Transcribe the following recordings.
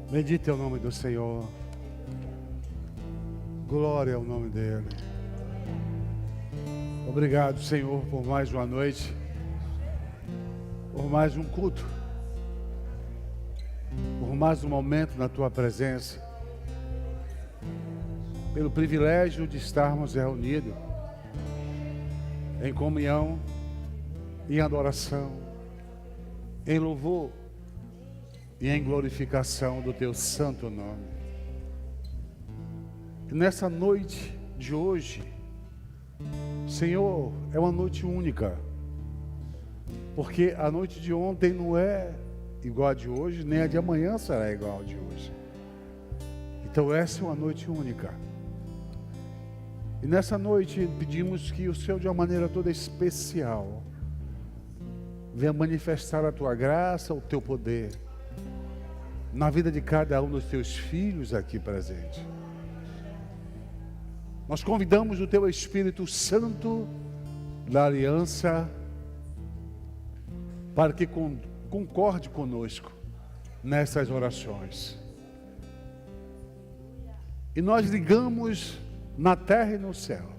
Bendito é o nome do Senhor. Glória ao nome dele. Obrigado, Senhor, por mais uma noite, por mais um culto, por mais um momento na tua presença, pelo privilégio de estarmos reunidos em comunhão, em adoração, em louvor e em glorificação do teu santo nome. E nessa noite de hoje, Senhor, é uma noite única, porque a noite de ontem não é igual a de hoje, nem a de amanhã será igual a de hoje. Então essa é uma noite única. E nessa noite pedimos que o Senhor, de uma maneira toda especial, venha manifestar a tua graça, o teu poder na vida de cada um dos teus filhos aqui presentes. Nós convidamos o teu Espírito Santo da aliança para que concorde conosco nessas orações. E nós ligamos na terra e no céu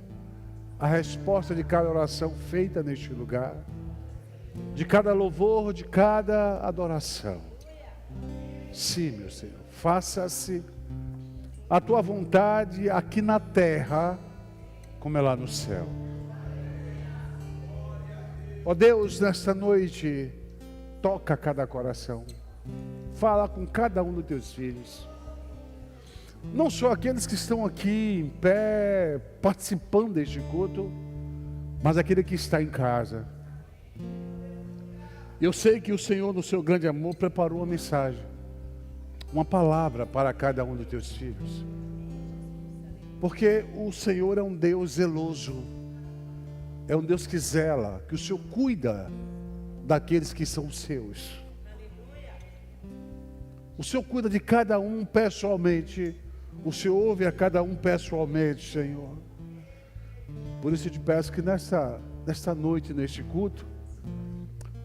a resposta de cada oração feita neste lugar, de cada louvor, de cada adoração. Sim, meu Senhor, faça-se a tua vontade aqui na terra, como é lá no céu. Ó Deus, nesta noite, toca cada coração, fala com cada um dos teus filhos, não só aqueles que estão aqui em pé, participando deste culto, mas aquele que está em casa. Eu sei que o Senhor, no seu grande amor, preparou uma mensagem, uma palavra para cada um dos teus filhos, porque o Senhor é um Deus zeloso, é um Deus que zela, que o Senhor cuida daqueles que são seus. O Senhor cuida de cada um pessoalmente, o Senhor ouve a cada um pessoalmente, Senhor. Por isso eu te peço que nesta noite, neste culto,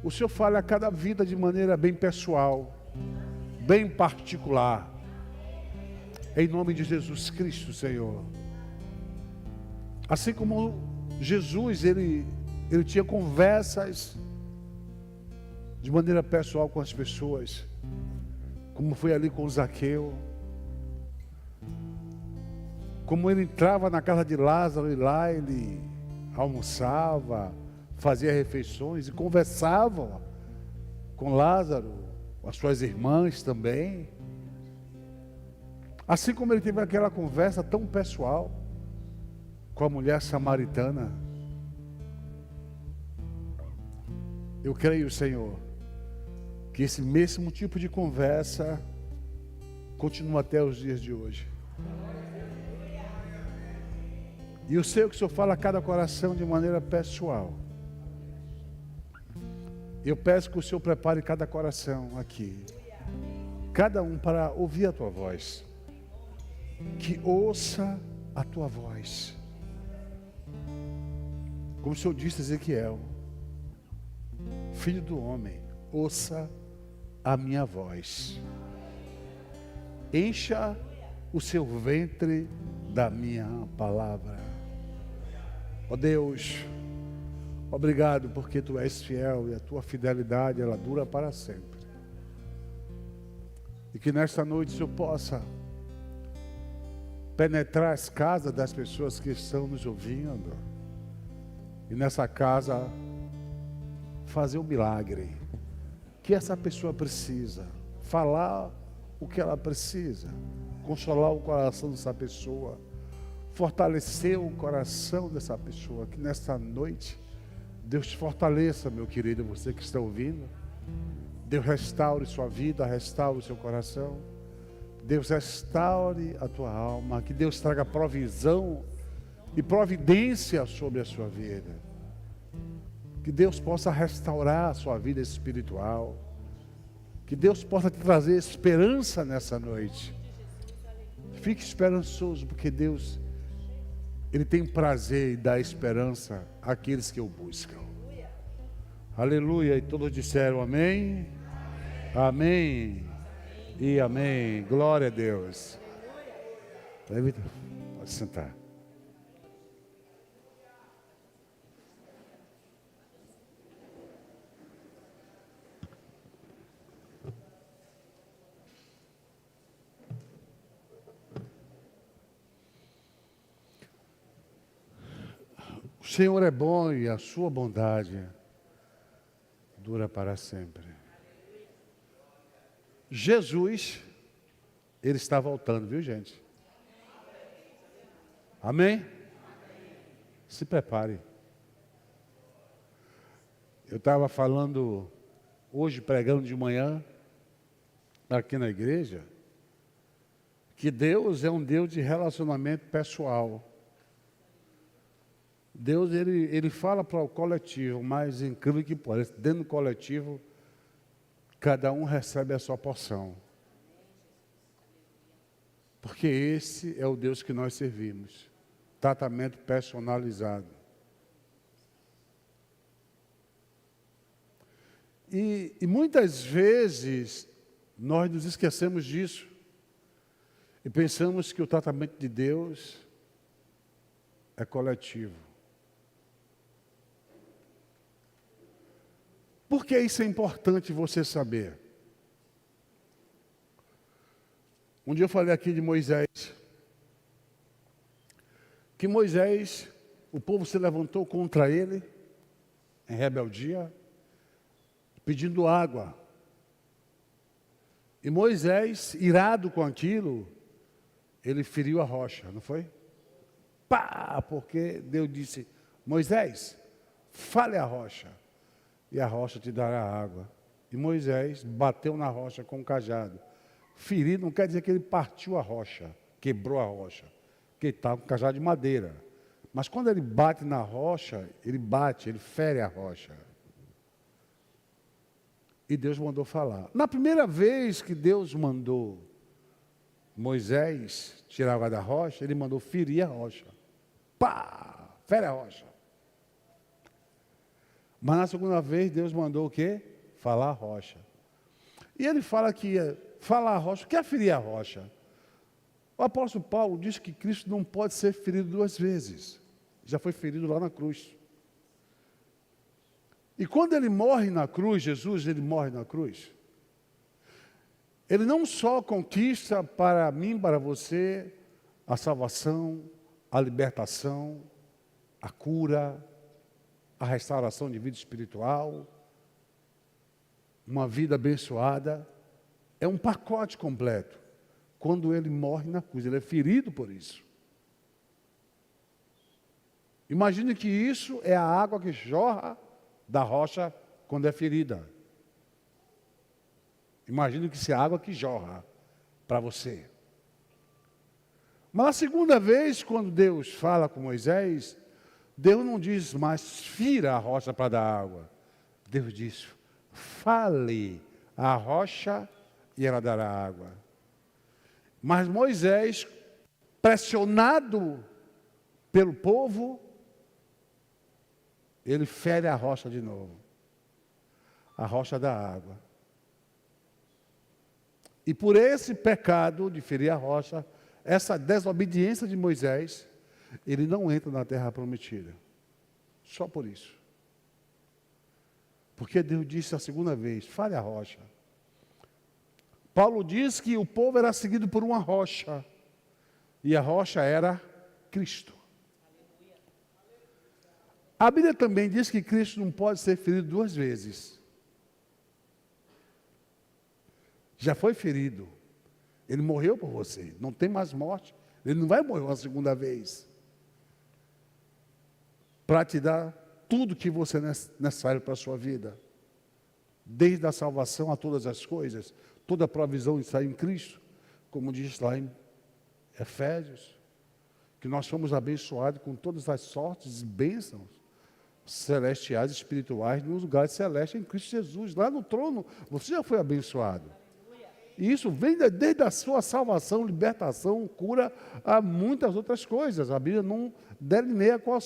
o Senhor fale a cada vida de maneira bem pessoal, bem particular, em nome de Jesus Cristo, Senhor. Assim como Jesus, ele tinha conversas de maneira pessoal com as pessoas, como foi ali com Zaqueu, como ele entrava na casa de Lázaro e lá ele almoçava, fazia refeições e conversava com Lázaro, as suas irmãs também. Assim como ele teve aquela conversa tão pessoal com a mulher samaritana. Eu creio, Senhor, que esse mesmo tipo de conversa continua até os dias de hoje. E eu sei que o Senhor fala a cada coração de maneira pessoal. Eu peço que o Senhor prepare cada coração aqui, cada um para ouvir a tua voz, que ouça a tua voz, como o Senhor disse a Ezequiel: filho do homem, ouça a minha voz, encha o seu ventre da minha palavra. Ó Deus, obrigado porque tu és fiel e a tua fidelidade ela dura para sempre. E que nesta noite o Senhor possa penetrar as casas das pessoas que estão nos ouvindo. E nessa casa fazer um milagre que essa pessoa precisa. Falar o que ela precisa. Consolar o coração dessa pessoa. Fortalecer o coração dessa pessoa. Que nesta noite Deus te fortaleça, meu querido, você que está ouvindo. Deus restaure sua vida, restaure o seu coração. Deus restaure a tua alma. Que Deus traga provisão e providência sobre a sua vida. Que Deus possa restaurar a sua vida espiritual. Que Deus possa te trazer esperança nessa noite. Fique esperançoso, porque Deus, Ele tem prazer em dar esperança àqueles que o buscam. Aleluia. E todos disseram amém. Amém. E amém. Glória a Deus. Pode sentar. O Senhor é bom e a sua bondade dura para sempre. Jesus, Ele está voltando, viu, gente? Amém? Se prepare. Eu estava falando hoje, pregando de manhã, aqui na igreja, que Deus é um Deus de relacionamento pessoal. Deus, ele fala para o coletivo, mas incrível que pareça, dentro do coletivo, cada um recebe a sua porção. Porque esse é o Deus que nós servimos. Tratamento personalizado. E muitas vezes, nós nos esquecemos disso. E pensamos que o tratamento de Deus é coletivo. Por que isso é importante você saber? Um dia eu falei aqui de Moisés, que Moisés, o povo se levantou contra ele, em rebeldia, pedindo água. E Moisés, irado com aquilo, ele feriu a rocha, não foi? Pá! Porque Deus disse, Moisés, fale a rocha. E a rocha te dará água. E Moisés bateu na rocha com um cajado. Ferido não quer dizer que ele partiu a rocha, quebrou a rocha, porque ele estava com um cajado de madeira. Mas quando ele bate na rocha, ele fere a rocha. E Deus mandou falar. Na primeira vez que Deus mandou Moisés tirar a água da rocha, ele mandou ferir a rocha. Pá! Fere a rocha. Mas na segunda vez, Deus mandou o quê? Falar a rocha. E ele fala que falar a rocha, o que é ferir a rocha? O apóstolo Paulo diz que Cristo não pode ser ferido duas vezes. Já foi ferido lá na cruz. E quando ele morre na cruz, Jesus, ele morre na cruz. Ele não só conquista para mim, para você, a salvação, a libertação, a cura, a restauração de vida espiritual, uma vida abençoada, é um pacote completo. Quando ele morre na cruz, ele é ferido por isso. Imagine que isso é a água que jorra da rocha quando é ferida. Imagine que isso é a água que jorra para você. Mas a segunda vez, quando Deus fala com Moisés, Deus não diz mais, fira a rocha para dar água. Deus diz, fale a rocha e ela dará água. Mas Moisés, pressionado pelo povo, ele fere a rocha de novo. A rocha da água. E por esse pecado de ferir a rocha, essa desobediência de Moisés, ele não entra na terra prometida. Só por isso. Porque Deus disse a segunda vez, fale a rocha. Paulo diz que o povo era seguido por uma rocha. E a rocha era Cristo. A Bíblia também diz que Cristo não pode ser ferido duas vezes. Já foi ferido. Ele morreu por você. Não tem mais morte. Ele não vai morrer uma segunda vez. Para te dar tudo que você é necessário para a sua vida. Desde a salvação a todas as coisas. Toda a provisão está em Cristo. Como diz lá em Efésios. Que nós fomos abençoados com todas as sortes e bênçãos celestiais e espirituais nos lugares celestes em Cristo Jesus. Lá no trono, você já foi abençoado. E isso vem desde a sua salvação, libertação, cura, a muitas outras coisas. A Bíblia não delineia quais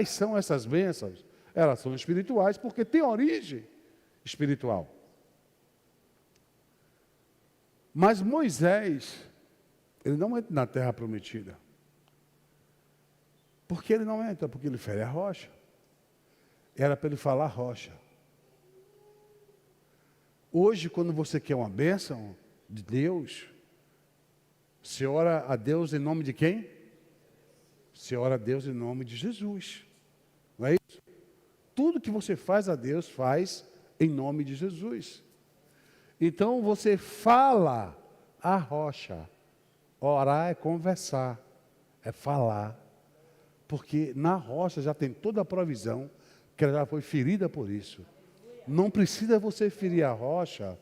são essas bênçãos. Elas são espirituais porque tem origem espiritual. Mas Moisés, ele não entra na terra prometida. Por que ele não entra? Porque ele fere a rocha. Era para ele falar rocha. Hoje, quando você quer uma bênção de Deus, você ora a Deus em nome de quem? Você ora a Deus em nome de Jesus. Não é isso? Tudo que você faz a Deus, faz em nome de Jesus. Então, você fala a rocha. Orar é conversar, é falar. Porque na rocha já tem toda a provisão, que ela já foi ferida por isso. Não precisa você ferir a rocha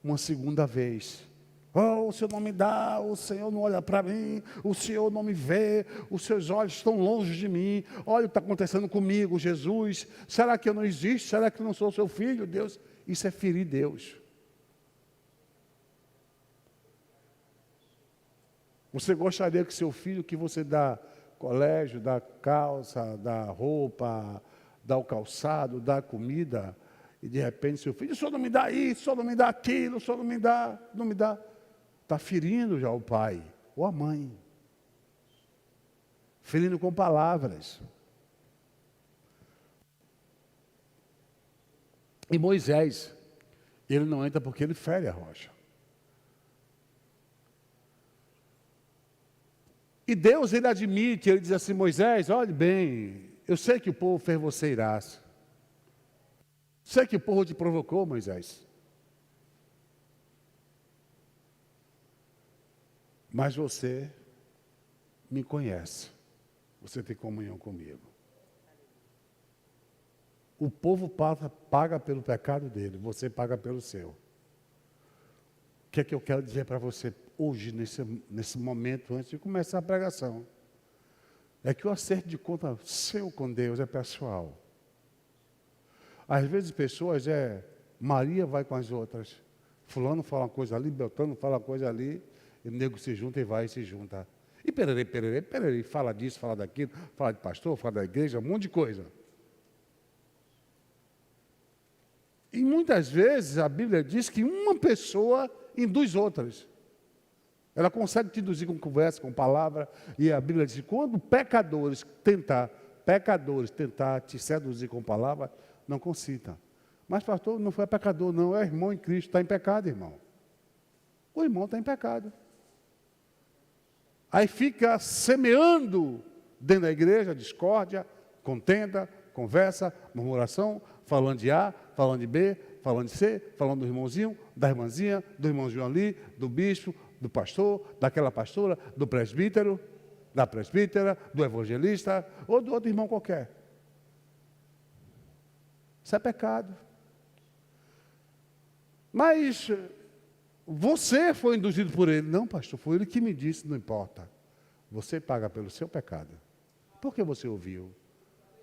uma segunda vez. Oh, o Senhor não me dá, o Senhor não olha para mim, o Senhor não me vê, os seus olhos estão longe de mim. Olha o que está acontecendo comigo, Jesus. Será que eu não existo? Será que eu não sou seu filho, Deus? Isso é ferir Deus. Você gostaria que seu filho, que você dá colégio, dá calça, dá roupa, dá o calçado, dá comida, e de repente seu filho, o senhor não me dá isso, o senhor não me dá aquilo, o senhor não me dá. Está ferindo já o pai ou a mãe. Ferindo com palavras. E Moisés, ele não entra porque ele fere a rocha. E Deus, ele admite, ele diz assim, Moisés, olhe bem, eu sei que o povo fez você iraço. Sei que o povo te provocou, Moisés. Mas você me conhece. Você tem comunhão comigo. O povo paga pelo pecado dele, você paga pelo seu. O que é que eu quero dizer para você hoje, nesse momento, antes de começar a pregação? É que o acerto de conta seu com Deus é pessoal. Às vezes pessoas Maria vai com as outras. Fulano fala uma coisa ali, Beltrano fala uma coisa ali, e o nego se junta e vai e se junta. E pererei, fala disso, fala daquilo, fala de pastor, fala da igreja, um monte de coisa. E muitas vezes a Bíblia diz que uma pessoa induz outras. Ela consegue te induzir com conversa, com palavra, e a Bíblia diz que quando pecadores tentar te seduzir com palavra, não consinta. Mas pastor, não foi pecador não, é irmão em Cristo, está em pecado, irmão. O irmão está em pecado. Aí fica semeando dentro da igreja discórdia, contenda, conversa, murmuração, falando de A, falando de B, falando de C, falando do irmãozinho, da irmãzinha, do irmãozinho ali, do bispo, do pastor, daquela pastora, do presbítero, da presbítera, do evangelista, ou do outro irmão qualquer. Isso é pecado. Mas você foi induzido por ele. Não, pastor, foi ele que me disse, não importa. Você paga pelo seu pecado. Por que você ouviu?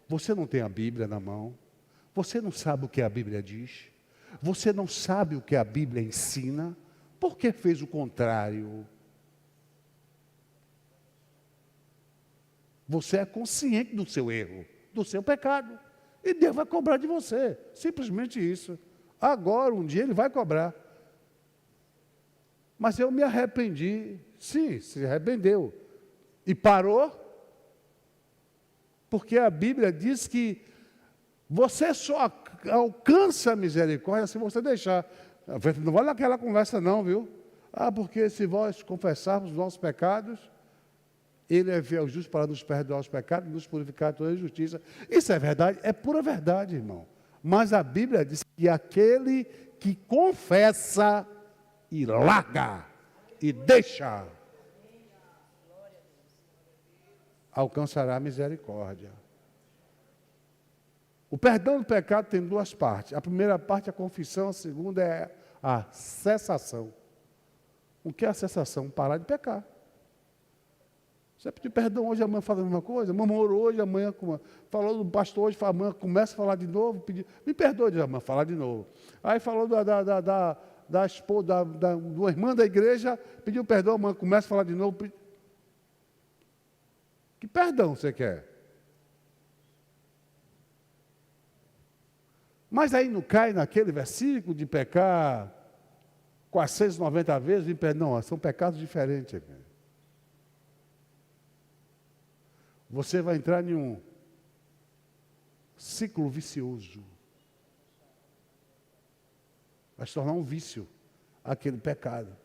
Você não tem a Bíblia na mão. Você não sabe o que a Bíblia diz. Você não sabe o que a Bíblia ensina. Por que fez o contrário? Você é consciente do seu erro, do seu pecado. E Deus vai cobrar de você. Simplesmente isso. Agora, um dia, Ele vai cobrar. Mas eu me arrependi. Sim, se arrependeu. E parou. Porque a Bíblia diz que você só alcança a misericórdia se você deixar. Não vale aquela conversa não, viu? Porque se nós confessarmos os nossos pecados, Ele é fiel e justo para nos perdoar os pecados e nos purificar de toda injustiça. Isso é verdade, é pura verdade, irmão. Mas a Bíblia diz que aquele que confessa e larga e deixa, alcançará a misericórdia. O perdão do pecado tem duas partes. A primeira parte é a confissão, a segunda é a cessação. O que é a cessação? Parar de pecar. Você pediu perdão hoje, amanhã fala a mesma coisa, murmurou hoje, amanhã falou do pastor hoje, amanhã começa a falar de novo, pediu, me perdoe, amanhã falar de novo. Aí falou da esposa, da irmã da igreja, pediu perdão, amanhã começa a falar de novo. Que perdão você quer? Mas aí não cai naquele versículo de pecar 490 vezes, me perdão. Não, são pecados diferentes. Aqui. Você vai entrar em um ciclo vicioso. Vai se tornar um vício, aquele pecado.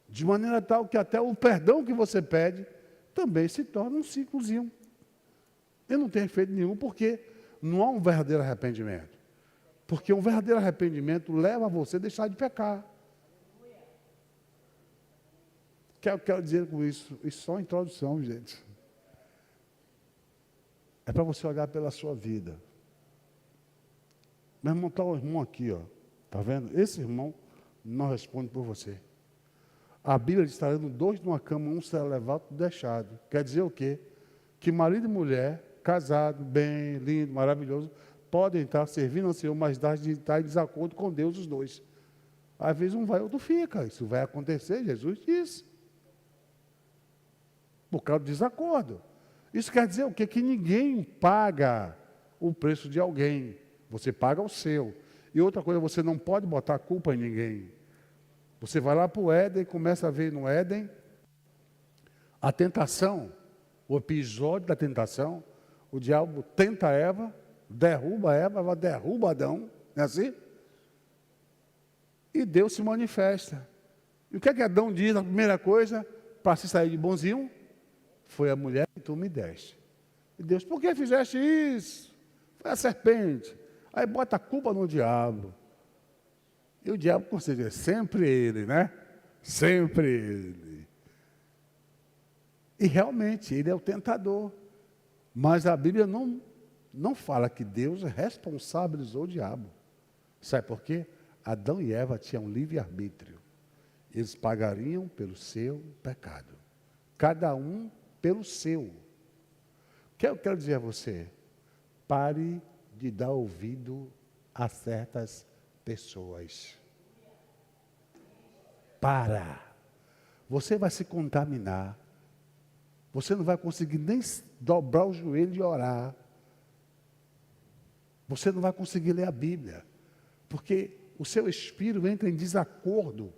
De maneira tal que até o perdão que você pede também se torna um ciclozinho. E não tem efeito nenhum, porque não há um verdadeiro arrependimento. Porque um verdadeiro arrependimento leva você a deixar de pecar. O que eu quero dizer com isso? Isso é só uma introdução, gente. É para você olhar pela sua vida. Meu irmão, está o irmão aqui, ó. Está vendo? Esse irmão não responde por você. A Bíblia está dando 2 numa cama, um será levado e deixado. Quer dizer o quê? Que marido e mulher, casado, bem, lindo, maravilhoso, podem estar servindo ao Senhor, mas estar em desacordo com Deus os dois. Às vezes um vai, outro fica. Isso vai acontecer, Jesus disse. Por causa do desacordo. Isso quer dizer o quê? Que ninguém paga o preço de alguém. Você paga o seu. E outra coisa, você não pode botar culpa em ninguém. Você vai lá para o Éden e começa a ver no Éden a tentação, o episódio da tentação. O diabo tenta Eva, derruba Eva, ela derruba Adão, não é assim? E Deus se manifesta. E o que é que Adão diz na primeira coisa, para se sair de bonzinho? Foi a mulher que tu me deste. E Deus, por que fizeste isso? Foi a serpente. Aí bota a culpa no diabo. E o diabo, com certeza, sempre ele, né? Sempre ele. E realmente, ele é o tentador. Mas a Bíblia não fala que Deus responsabilizou o diabo. Sabe por quê? Adão e Eva tinham livre-arbítrio. Eles pagariam pelo seu pecado. Cada um pelo seu. O que eu quero dizer a você? Pare de dar ouvido a certas pessoas. Para. Você vai se contaminar. Você não vai conseguir nem dobrar o joelho e orar. Você não vai conseguir ler a Bíblia. Porque o seu espírito entra em desacordo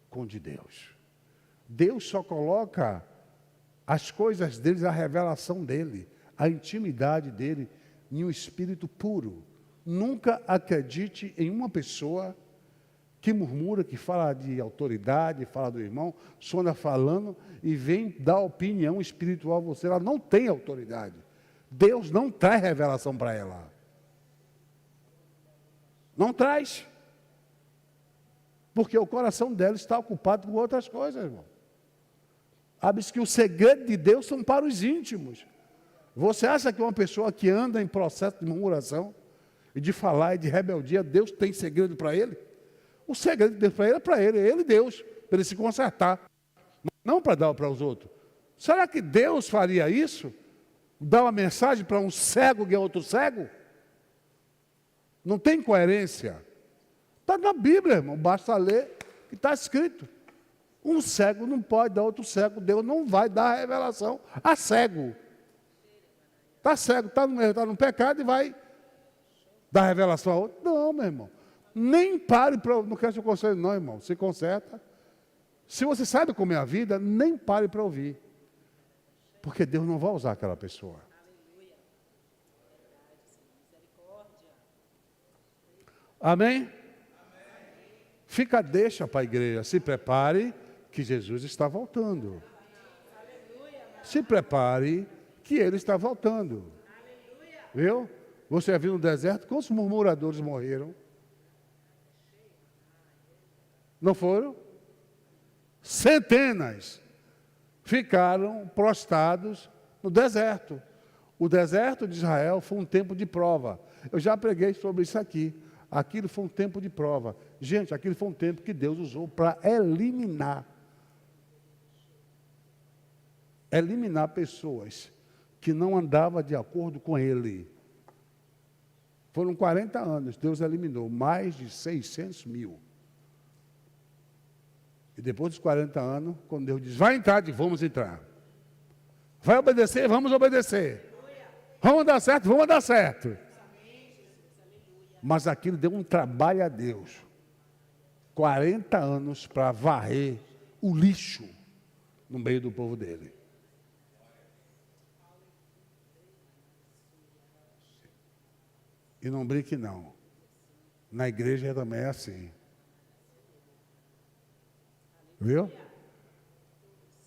com o de Deus. Deus só coloca as coisas dele, a revelação dele, a intimidade dele, em um espírito puro. Nunca acredite em uma pessoa que murmura, que fala de autoridade, fala do irmão, só anda falando e vem dar opinião espiritual a você. Ela não tem autoridade. Deus não traz revelação para ela. Não traz. Porque o coração dela está ocupado com outras coisas, irmão. Sabe que o segredo de Deus são para os íntimos. Você acha que uma pessoa que anda em processo de murmuração e de falar e de rebeldia, Deus tem segredo para ele? O segredo de Deus para ele, ele Deus, para ele se consertar. Não para dar para os outros. Será que Deus faria isso? Dar uma mensagem para um cego que é outro cego? Não tem coerência. Está na Bíblia, irmão, basta ler que está escrito. Um cego não pode dar outro cego, Deus não vai dar a revelação a cego. Está cego, está no pecado e vai dar revelação a outro. Não, meu irmão. Nem pare para... Não quero seu conselho, não, irmão. Se conserta. Se você sabe como é a vida, nem pare para ouvir. Porque Deus não vai usar aquela pessoa. Amém? Fica, deixa para a igreja. Se prepare que Jesus está voltando. Se prepare que Ele está voltando. Viu? Você viu no deserto, quantos murmuradores morreram? Não foram? Centenas ficaram prostrados no deserto. O deserto de Israel foi um tempo de prova. Eu já preguei sobre isso aqui. Aquilo foi um tempo de prova. Gente, aquilo foi um tempo que Deus usou para eliminar pessoas que não andavam de acordo com Ele. Foram 40 anos, Deus eliminou mais de 600 mil. E depois dos 40 anos, quando Deus diz, vai entrar, vamos entrar. Vai obedecer, vamos obedecer. Vamos dar certo, vamos dar certo. Mas aquilo deu um trabalho a Deus. 40 anos para varrer o lixo no meio do povo dele. E não brinque não. Na igreja também é assim. Viu?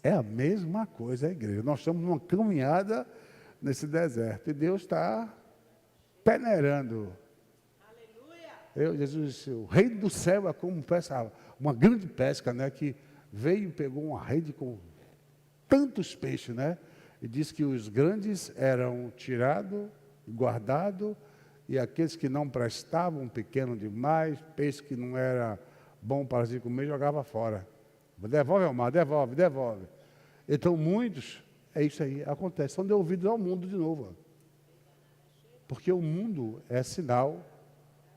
É a mesma coisa a igreja. Nós estamos numa caminhada nesse deserto. E Deus está peneirando. Jesus disse, o reino do céu é como uma grande pesca, né? Que veio e pegou uma rede com tantos peixes, né? E diz que os grandes eram tirados, guardados, e aqueles que não prestavam, pequeno demais, peixe que não era bom para se comer, jogava fora. Devolve ao mar, devolve. Então muitos, é isso aí, acontece, são devolvidos ao mundo de novo. Porque o mundo é sinal,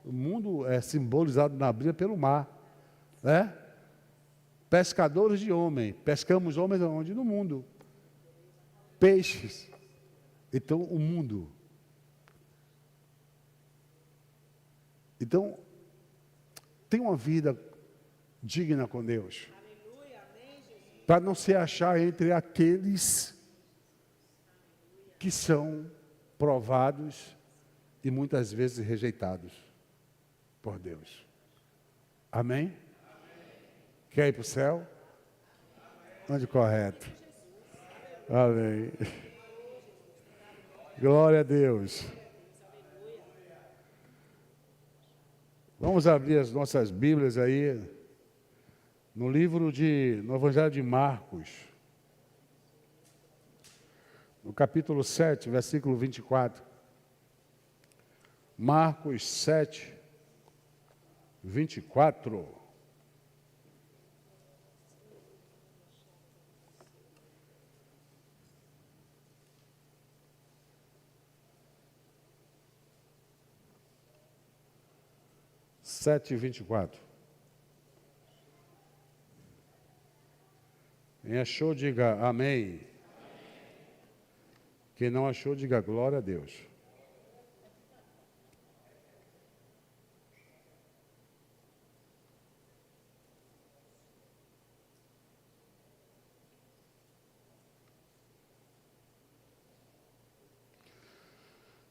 o mundo é simbolizado na Bíblia pelo mar, né? Pescadores de homem, pescamos homens aonde? No mundo. Peixes. Então, o mundo. Então, tem uma vida digna com Deus. Para não se achar entre aqueles que são provados e muitas vezes rejeitados por Deus. Amém? Quer ir para o céu? Ande correto. Amém. Glória a Deus. Vamos abrir as nossas Bíblias aí no Evangelho de Marcos, no capítulo 7, versículo 24. Marcos 7, 24. Sete e 24. Quem achou, diga amém. Quem não achou, diga glória a Deus.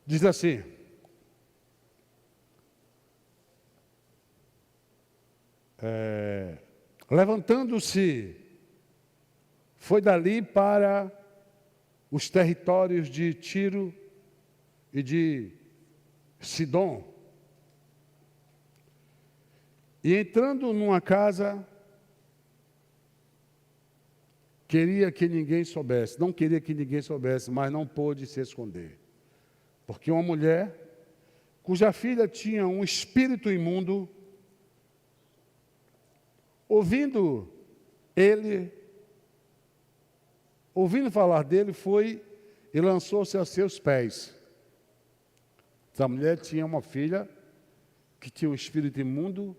Diz assim: levantando-se, foi dali para os territórios de Tiro e de Sidom. E entrando numa casa, queria que ninguém soubesse, não queria que ninguém soubesse, mas não pôde se esconder. Porque uma mulher, cuja filha tinha um espírito imundo, ouvindo falar dele, foi e lançou-se aos seus pés. Essa mulher tinha uma filha que tinha um espírito imundo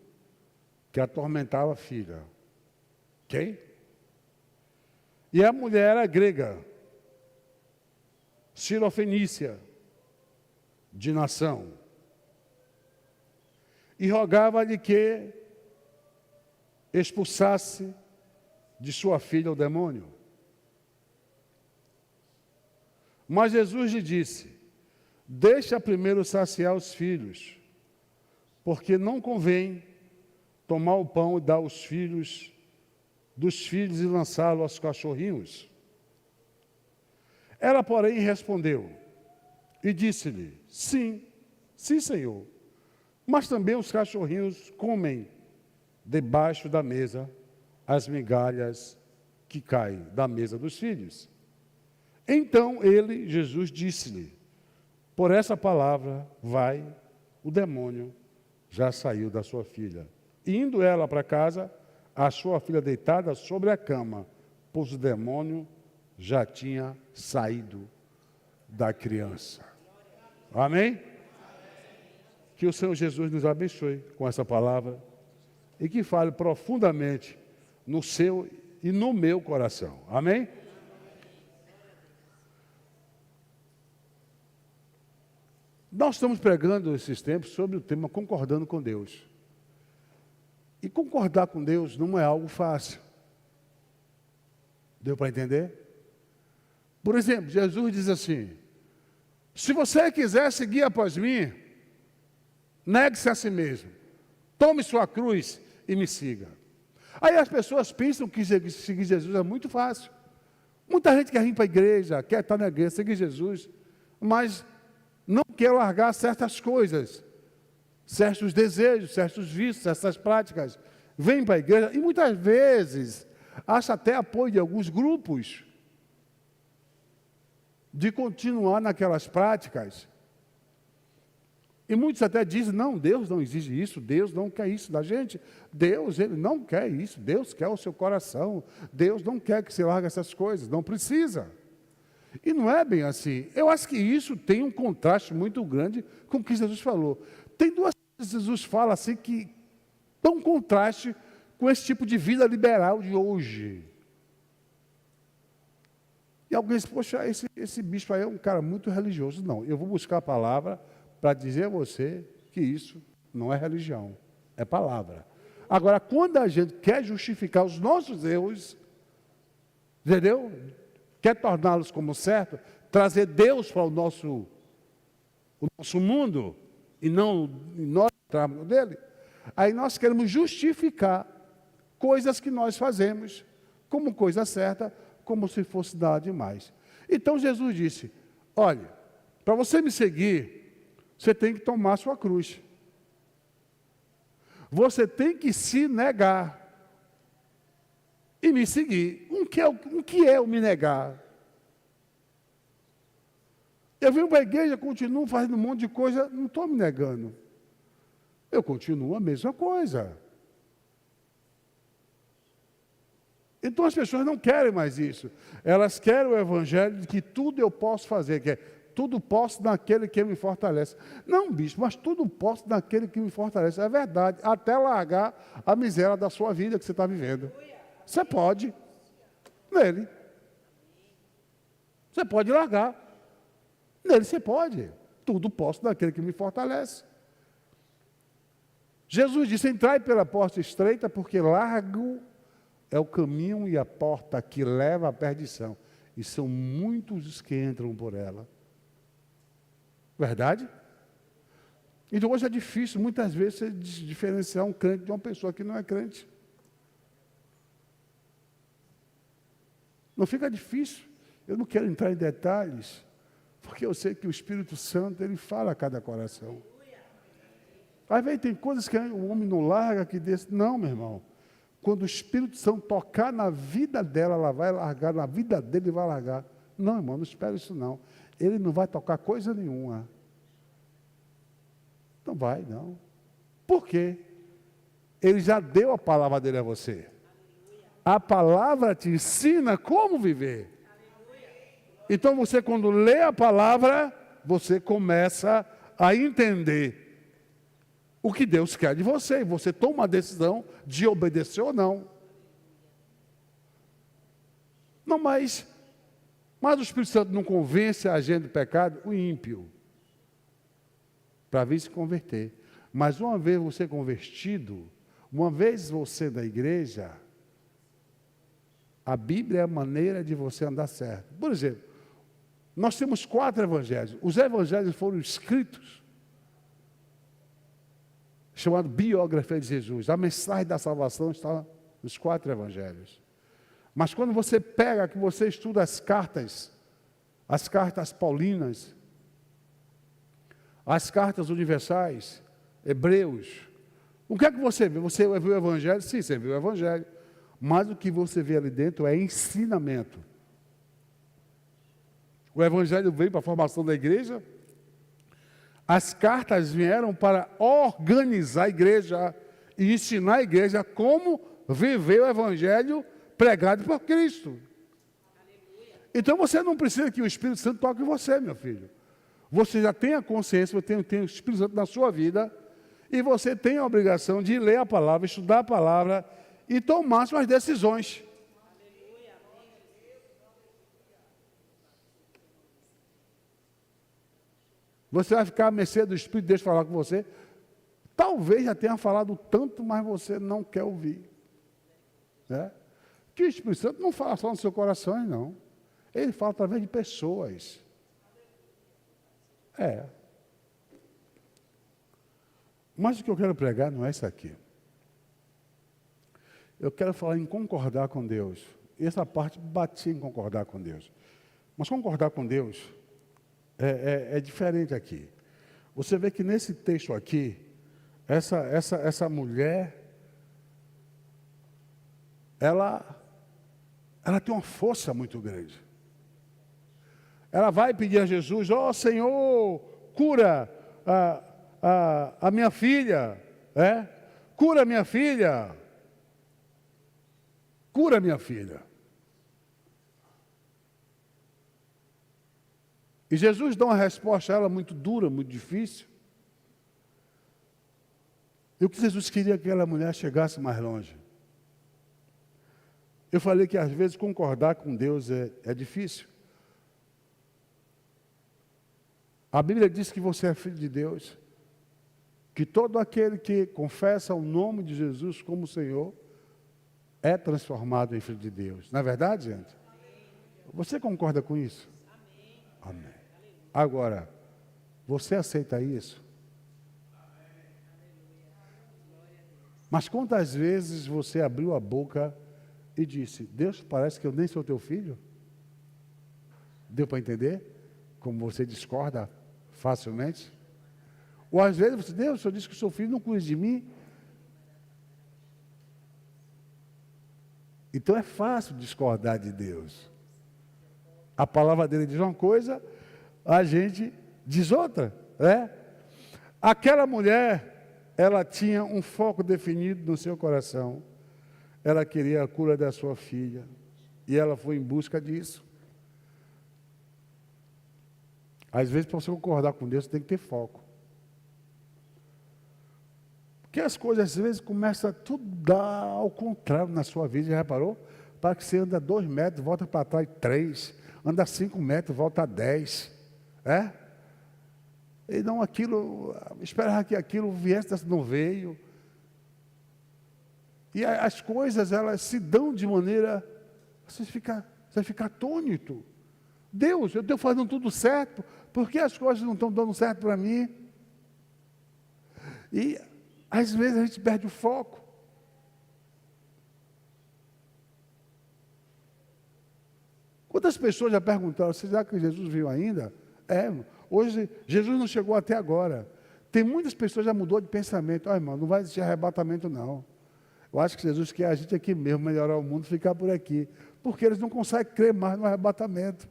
que atormentava a filha. Ok? E a mulher era grega, cirofenícia, de nação. E rogava-lhe que expulsasse de sua filha o demônio. Mas Jesus lhe disse: deixa primeiro saciar os filhos, porque não convém tomar o pão e dar aos filhos dos filhos e lançá-lo aos cachorrinhos. Ela, porém, respondeu e disse-lhe: sim, Senhor, mas também os cachorrinhos comem debaixo da mesa as migalhas que caem da mesa dos filhos. Então Jesus, disse-lhe: por essa palavra, vai, o demônio já saiu da sua filha. E indo ela para casa, achou a filha deitada sobre a cama, pois o demônio já tinha saído da criança. Amém? Que o Senhor Jesus nos abençoe com essa palavra e que fale profundamente no seu e no meu coração. Amém? Nós estamos pregando esses tempos sobre o tema concordando com Deus. E concordar com Deus não é algo fácil. Deu para entender? Por exemplo, Jesus diz assim: se você quiser seguir após mim, negue-se a si mesmo, tome sua cruz e me siga. Aí as pessoas pensam que seguir Jesus é muito fácil. Muita gente quer vir para a igreja, quer estar na igreja, seguir Jesus, mas não quer largar certas coisas, certos desejos, certos vícios, certas práticas. Vem para a igreja e muitas vezes acha até apoio de alguns grupos de continuar naquelas práticas. E muitos até dizem: não, Deus não exige isso, Deus não quer isso da gente. Deus, Ele não quer isso, Deus quer o seu coração. Deus não quer que você largue essas coisas, não precisa. E não é bem assim. Eu acho que isso tem um contraste muito grande com o que Jesus falou. Tem duas coisas que Jesus fala assim que dão um contraste com esse tipo de vida liberal de hoje. E alguém diz: poxa, esse bispo aí é um cara muito religioso. Não, eu vou buscar a palavra para dizer a você que isso não é religião, é palavra. Agora, quando a gente quer justificar os nossos erros, entendeu? Quer torná-los como certo, trazer Deus para o nosso mundo, e não nós entrarmos nele, aí nós queremos justificar coisas que nós fazemos como coisa certa, como se fosse nada demais. Então Jesus disse: olha, para você me seguir, você tem que tomar a sua cruz. Você tem que se negar e me seguir. O que é o me negar? Eu venho para a igreja, continuo fazendo um monte de coisa, não estou me negando. Eu continuo a mesma coisa. Então as pessoas não querem mais isso. Elas querem o evangelho de que tudo eu posso fazer, que é tudo posso naquele que me fortalece. Não, bispo, mas tudo posso naquele que me fortalece. É verdade, até largar a miséria da sua vida que você está vivendo. Você pode, nele. Você pode largar. Nele você pode. Tudo posso naquele que me fortalece. Jesus disse: entrai pela porta estreita, porque largo é o caminho e a porta que leva à perdição. E são muitos os que entram por ela. Verdade? Então hoje é difícil, muitas vezes, você diferenciar um crente de uma pessoa que não é crente. Não fica difícil. Eu não quero entrar em detalhes, porque eu sei que o Espírito Santo, ele fala a cada coração. Às vezes tem coisas que o homem não larga, que desse. Não, meu irmão. Quando o Espírito Santo tocar na vida dela, ela vai largar, na vida dele vai largar. Não, irmão, não espera isso não. Ele não vai tocar coisa nenhuma. Não vai, não. Por quê? Ele já deu a palavra dele a você. A palavra te ensina como viver. Então você, quando lê a palavra, você começa a entender o que Deus quer de você. E você toma a decisão de obedecer ou não. Não, mas o Espírito Santo não convence a gente do pecado, o ímpio, para vir se converter. Mas uma vez você convertido, uma vez você da igreja, a Bíblia é a maneira de você andar certo. Por exemplo, nós temos 4 evangelhos. Os evangelhos foram escritos, chamado biografia de Jesus. A mensagem da salvação está nos 4 evangelhos. Mas quando você pega, que você estuda as cartas paulinas, as cartas universais, Hebreus, o que é que você vê? Você viu o evangelho? Sim, você viu o evangelho. Mas o que você vê ali dentro é ensinamento. O evangelho veio para a formação da igreja. As cartas vieram para organizar a igreja e ensinar a igreja como viver o evangelho pregado por Cristo. Então você não precisa que o Espírito Santo toque em você, meu filho. Você já tem a consciência, você tem o Espírito Santo na sua vida, e você tem a obrigação de ler a palavra, estudar a palavra e tomar suas decisões. Você vai ficar à mercê do Espírito de Deus falar com você? Talvez já tenha falado tanto, mas você não quer ouvir. Né? Que o Espírito Santo não fala só no seu coração, não. Ele fala através de pessoas. Mas o que eu quero pregar não é isso aqui. Eu quero falar em concordar com Deus. E essa parte batia em concordar com Deus. Mas concordar com Deus é diferente aqui. Você vê que nesse texto aqui, essa mulher, ela tem uma força muito grande. Ela vai pedir a Jesus: ó Senhor, cura a minha filha, cura a minha filha, cura a minha filha. E Jesus dá uma resposta a ela muito dura, muito difícil. E o que Jesus queria que aquela mulher chegasse mais longe. Eu falei que às vezes concordar com Deus é difícil. A Bíblia diz que você é filho de Deus, que todo aquele que confessa o nome de Jesus como Senhor é transformado em filho de Deus. Não é verdade, gente? Você concorda com isso? Amém. Agora, você aceita isso? Mas quantas vezes você abriu a boca e disse: Deus, parece que eu nem sou teu filho? Deu para entender? Como você discorda facilmente? Ou às vezes você: Deus, o Senhor disse que o seu filho não cuida de mim. Então é fácil discordar de Deus. A palavra dele diz uma coisa, a gente diz outra, né? Aquela mulher, ela tinha um foco definido no seu coração. Ela queria a cura da sua filha. E ela foi em busca disso. Às vezes, para você concordar com Deus, você tem que ter foco. Porque as coisas, às vezes, começam a tudo dar ao contrário na sua vida. Já reparou? Para que você anda 2 metros, volta para trás 3. Anda 5 metros, volta a 10. E não aquilo, esperava que aquilo viesse, não veio. E as coisas, elas se dão de maneira, você fica atônito. Deus, eu estou fazendo tudo certo, por que as coisas não estão dando certo para mim? E às vezes a gente perde o foco. Quantas pessoas já perguntaram: será que Jesus veio ainda? Hoje Jesus não chegou até agora. Tem muitas pessoas que já mudou de pensamento. Irmão, não vai existir arrebatamento não. Eu acho que Jesus quer a gente aqui mesmo, melhorar o mundo, ficar por aqui. Porque eles não conseguem crer mais no arrebatamento.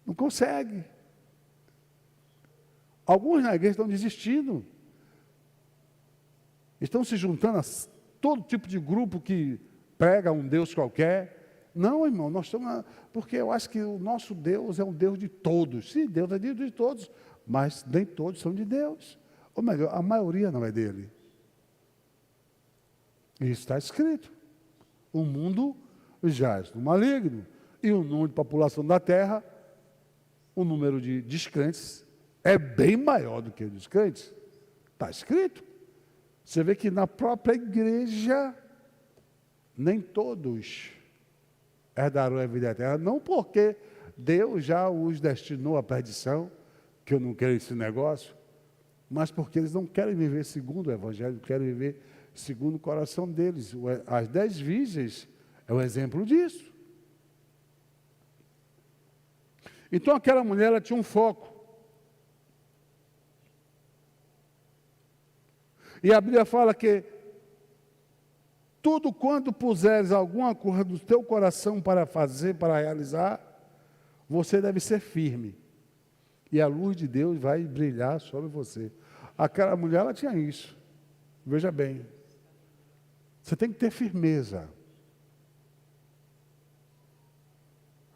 Não conseguem. Alguns na igreja estão desistindo. Estão se juntando a todo tipo de grupo que prega um Deus qualquer. Não, irmão, nós estamos... Porque eu acho que o nosso Deus é um Deus de todos. Sim, Deus é Deus de todos, mas nem todos são de Deus. Ou melhor, a maioria não é dele. Isso está escrito. O mundo jaz no maligno. E o número de população da terra, o número de descrentes, é bem maior do que o dos crentes. Está escrito. Você vê que na própria igreja, nem todos herdarão a vida eterna. Não porque Deus já os destinou à perdição, que eu não quero esse negócio, mas porque eles não querem viver segundo o Evangelho, querem viver segundo o coração deles. As 10 virgens é um exemplo disso. Então aquela mulher, ela tinha um foco. E a Bíblia fala que tudo quanto puseres alguma coisa do teu coração para fazer, para realizar, você deve ser firme. E a luz de Deus vai brilhar sobre você. Aquela mulher, ela tinha isso. Veja bem. Você tem que ter firmeza.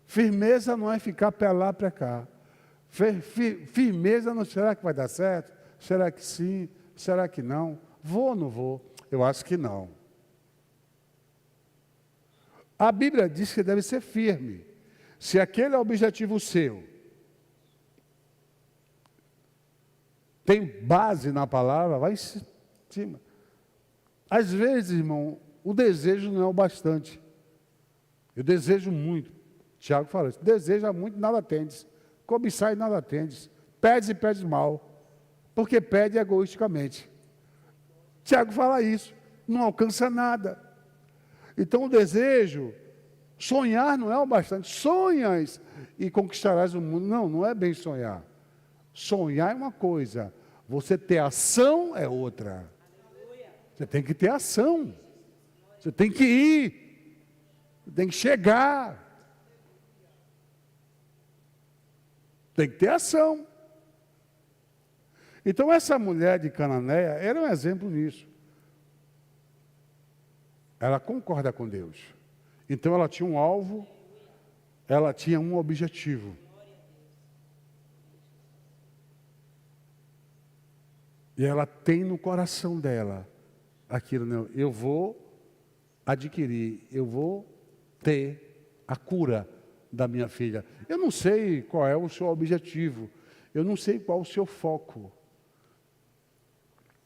Firmeza não é ficar para lá, para cá. Firmeza não, será que vai dar certo? Será que sim? Será que não? Vou ou não vou? Eu acho que não. A Bíblia diz que deve ser firme. Se aquele é o objetivo seu, tem base na palavra, vai em cima. Às vezes, irmão, o desejo não é o bastante. Eu desejo muito. Tiago fala isso. Deseja muito, nada tendes. Cobiçar e nada tendes. Pedes e pedes mal. Porque pede egoisticamente. Tiago fala isso. Não alcança nada. Então o desejo, sonhar não é o bastante. Sonhas e conquistarás o mundo. Não, não é bem sonhar. Sonhar é uma coisa. Você ter ação é outra. Você tem que ter ação. Você tem que ir. Você tem que chegar. Tem que ter ação. Então essa mulher de Cananéia era um exemplo nisso. Ela concorda com Deus. Então ela tinha um alvo, ela tinha um objetivo. E ela tem no coração dela aquilo, não, eu vou adquirir, eu vou ter a cura da minha filha. Eu não sei qual é o seu objetivo, eu não sei qual é o seu foco.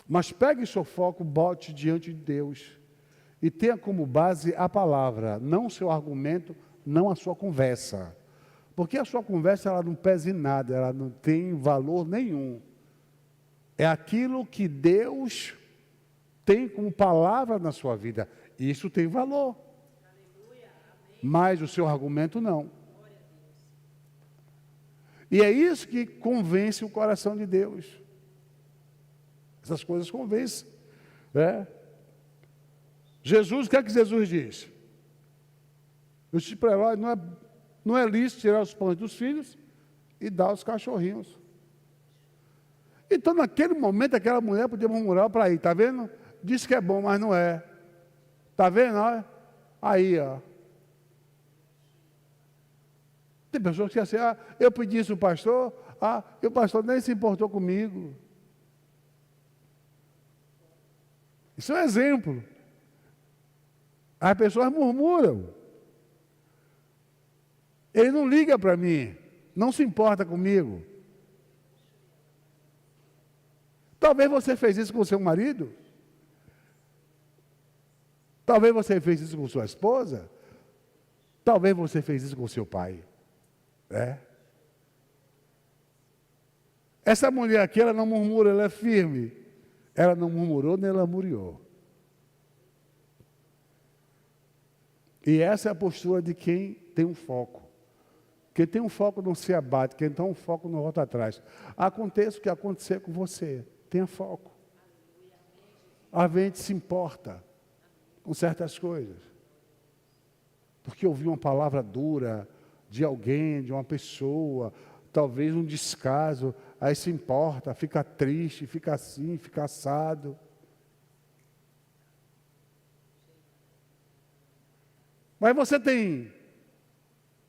Mas pegue seu foco, bote diante de Deus. E tenha como base a palavra, não o seu argumento, não a sua conversa. Porque a sua conversa ela não pesa em nada, ela não tem valor nenhum. É aquilo que Deus tem como palavra na sua vida. Isso tem valor. Mas o seu argumento não. E é isso que convence o coração de Deus. Essas coisas convencem. Jesus, o que é que Jesus diz? Eu disse para ela, não é lícito tirar os pães dos filhos e dar aos cachorrinhos. Então, naquele momento, aquela mulher podia murmurar para aí, está vendo? Diz que é bom, mas não é. Está vendo? Olha? Aí, ó. Tem pessoas que dizem assim, eu pedi isso ao pastor, e o pastor nem se importou comigo. Isso é um exemplo. As pessoas murmuram. Ele não liga para mim, não se importa comigo. Talvez você fez isso com seu marido. Talvez você fez isso com sua esposa. Talvez você fez isso com seu pai. Essa mulher aqui, ela não murmura, ela é firme. Ela não murmurou, nem lamuriou. E essa é a postura de quem tem um foco. Quem tem um foco não se abate, quem tem um foco não volta atrás. Aconteça o que acontecer com você, tenha foco. A gente se importa com certas coisas. Porque ouviu uma palavra dura de alguém, de uma pessoa, talvez um descaso, aí se importa, fica triste, fica assim, fica assado. Mas você tem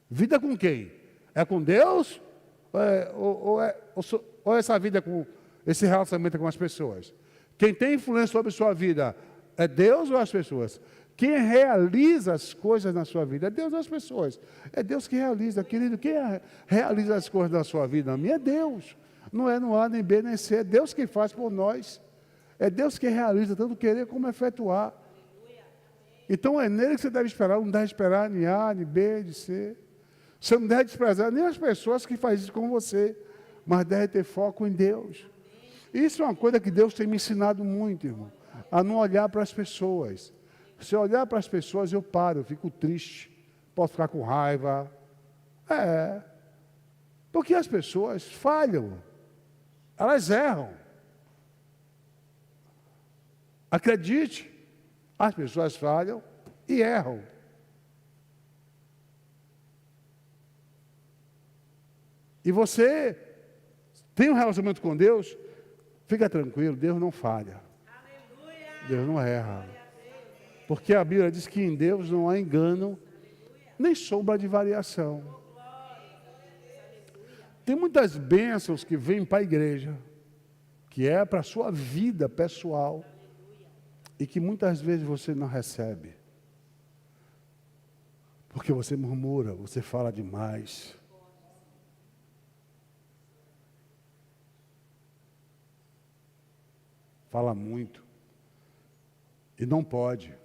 vida com quem? É com Deus? Ou essa vida com esse relacionamento com as pessoas? Quem tem influência sobre a sua vida é Deus ou as pessoas? Quem realiza as coisas na sua vida é Deus ou as pessoas? É Deus que realiza, querido. Quem realiza as coisas na sua vida? A minha é Deus. Não é no A, nem B, nem C. É Deus que faz por nós. É Deus que realiza tanto querer como efetuar. Então é nele que você deve esperar. Não deve esperar nem A, nem B, nem C. Você não deve desprezar nem as pessoas que fazem isso com você. Mas deve ter foco em Deus. Isso é uma coisa que Deus tem me ensinado muito, irmão. A não olhar para as pessoas. Se eu olhar para as pessoas, eu paro, eu fico triste. Posso ficar com raiva. Porque as pessoas falham. Elas erram. Acredite, as pessoas falham e erram. E você tem um relacionamento com Deus, fica tranquilo, Deus não falha. Deus não erra. Porque a Bíblia diz que em Deus não há engano, nem sombra de variação. Tem muitas bênçãos que vêm para a igreja, que é para a sua vida pessoal, e que muitas vezes você não recebe. Porque você murmura, você fala demais. fala muito. E não pode.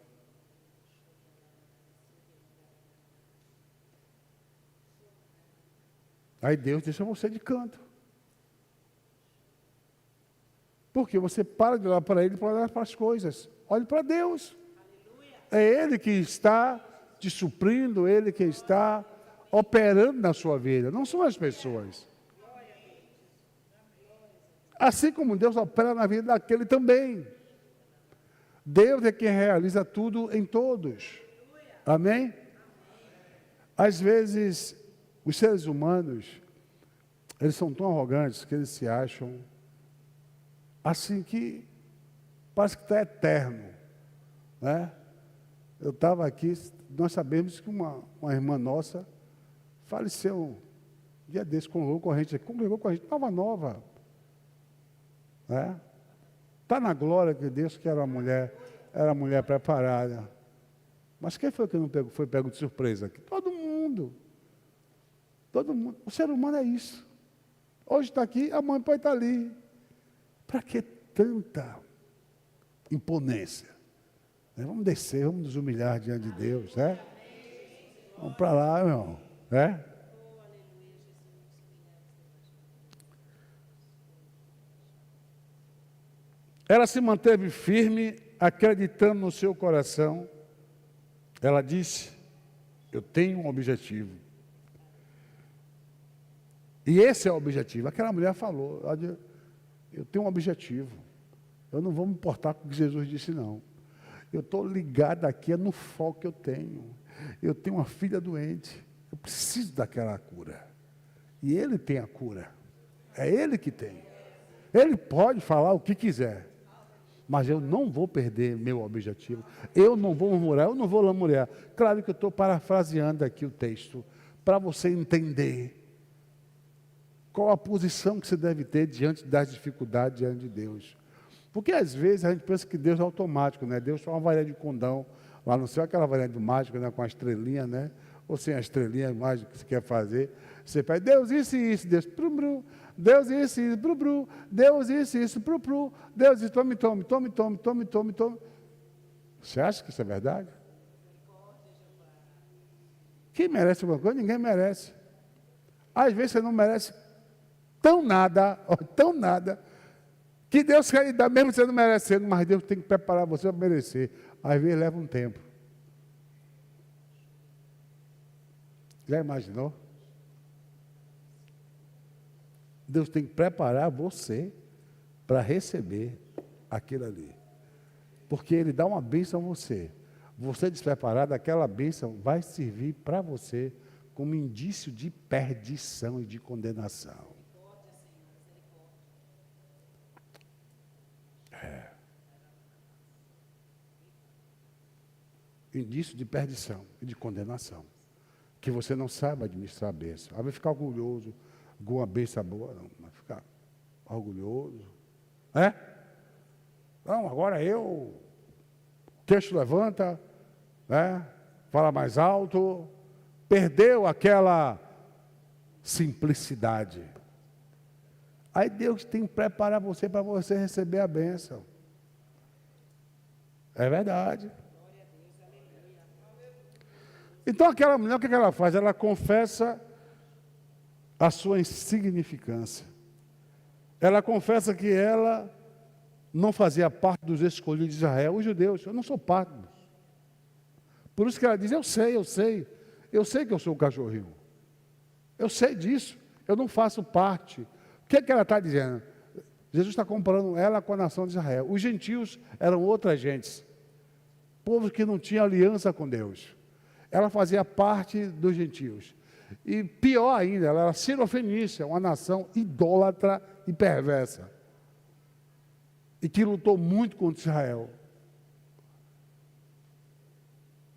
Aí Deus deixa você de canto. Porque você para de olhar para Ele para olhar para as coisas. Olhe para Deus. É Ele que está te suprindo, Ele que está operando na sua vida, não são as pessoas. Assim como Deus opera na vida daquele também. Deus é quem realiza tudo em todos. Amém? Às vezes, os seres humanos, eles são tão arrogantes que eles se acham assim que parece que está eterno, né? Eu estava aqui, nós sabemos que uma irmã nossa faleceu um dia desse, congregou com a gente, estava nova, né? Está na glória de Deus que era uma mulher preparada. Mas quem foi que não foi pego de surpresa aqui? Todo mundo. Todo mundo. O ser humano é isso. Hoje está aqui, amanhã pode estar ali. Para que tanta imponência? Vamos descer, vamos nos humilhar diante de Deus, né? Vamos para lá, meu irmão, né? Ela se manteve firme, acreditando no seu coração. Ela disse: eu tenho um objetivo. E esse é o objetivo. Aquela mulher falou: eu tenho um objetivo. Eu não vou me importar com o que Jesus disse, não. Eu estou ligado aqui no foco que eu tenho. Eu tenho uma filha doente. Eu preciso daquela cura. E Ele tem a cura. É Ele que tem. Ele pode falar o que quiser. Mas eu não vou perder meu objetivo. Eu não vou murmurar, eu não vou lamuriar. Claro que eu estou parafraseando aqui o texto, para você entender qual a posição que você deve ter diante das dificuldades, diante de Deus. Porque às vezes a gente pensa que Deus é automático, né? Deus é uma varinha de condão, lá no céu, aquela varinha do mágico, né? Com a estrelinha, né? Ou sem a estrelinha mágica que você quer fazer. Você pede, Deus, isso e isso, Deus, brum, brum. Deus, isso e isso, brum, brum. Deus, isso e isso, brum, brum. Deus, isso, tome. Você acha que isso é verdade? Quem merece alguma coisa? Ninguém merece. Às vezes você não merece tão nada, que Deus quer lhe dar, mesmo você não merecendo, mas Deus tem que preparar você para merecer. Às vezes leva um tempo. Já imaginou? Deus tem que preparar você para receber aquilo ali. Porque Ele dá uma bênção a você. Você despreparado, aquela bênção vai servir para você como indício de perdição e de condenação. Indício de perdição e de condenação. Que você não saiba administrar a bênção. Aí vai ficar orgulhoso, alguma bênção boa, não, vai ficar orgulhoso. Não, agora o queixo levanta, fala mais alto, perdeu aquela simplicidade. Aí Deus tem que preparar você para você receber a bênção. É verdade. Então aquela mulher, o que ela faz? Ela confessa a sua insignificância. Ela confessa que ela não fazia parte dos escolhidos de Israel. Os judeus, eu não sou parte. Por isso que ela diz, eu sei que eu sou o cachorrinho. Eu sei disso, eu não faço parte. O que é que ela está dizendo? Jesus está comparando ela com a nação de Israel. Os gentios eram outras gentes. Povos que não tinham aliança com Deus. Ela fazia parte dos gentios. E pior ainda, ela era sirofenícia, uma nação idólatra e perversa. E que lutou muito contra Israel.